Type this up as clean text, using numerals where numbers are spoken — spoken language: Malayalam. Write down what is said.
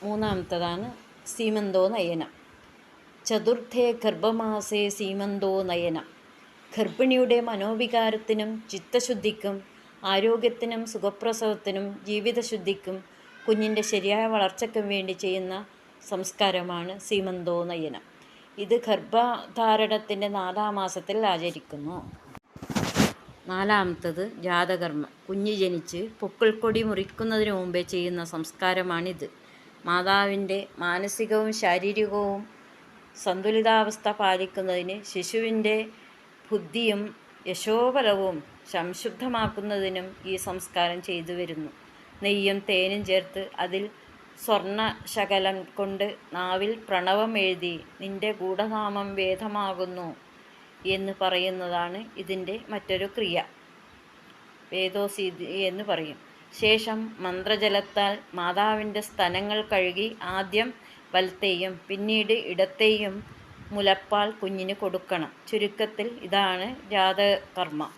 മൂന്നാമത്തതാണ് സീമന്തോ നയനം. ചതുർത്ഥേ ഗർഭമാസേ സീമന്തോ നയനം. ഗർഭിണിയുടെ മനോവികാരത്തിനും ചിത്തശുദ്ധിക്കും ആരോഗ്യത്തിനും സുഖപ്രസവത്തിനും ജീവിതശുദ്ധിക്കും കുഞ്ഞിൻ്റെ ശരിയായ വളർച്ചയ്ക്കും വേണ്ടി ചെയ്യുന്ന സംസ്കാരമാണ് സീമന്തോ നയനം. ഇത് ഗർഭധാരണത്തിൻ്റെ 4-ാം മാസത്തിൽ ആചരിക്കുന്നു. നാലാമത്തത് ജാതകർമ്മം. കുഞ്ഞ് ജനിച്ച് പൊക്കിൾക്കൊടി മുറിക്കുന്നതിന് മുമ്പേ ചെയ്യുന്ന സംസ്കാരമാണിത്. മാതാവിൻ്റെ മാനസികവും ശാരീരികവും സന്തുലിതാവസ്ഥ പാലിക്കുന്നതിന് ശിശുവിൻ്റെ ബുദ്ധിയും യശോബലവും സംശുദ്ധമാക്കുന്നതിനും ഈ സംസ്കാരം ചെയ്തു വരുന്നു. നെയ്യും തേനും ചേർത്ത് അതിൽ സ്വർണശകലം കൊണ്ട് നാവിൽ പ്രണവം എഴുതി നിന്റെ ഗൂഢനാമം വേദമാകുന്നു എന്ന് പറയുന്നതാണ് ഇതിൻ്റെ മറ്റൊരു ക്രിയ. വേദോസീതി എന്ന് പറയും. ശേഷം മന്ത്രജലത്താൽ മാതാവിൻ്റെ സ്തനങ്ങൾ കഴുകി ആദ്യം വലത്തെയും പിന്നീട് ഇടത്തെയും മുലപ്പാൽ കുഞ്ഞിന് കൊടുക്കണം. ചുരുക്കത്തിൽ ഇതാണ് ജാതകർമ്മം.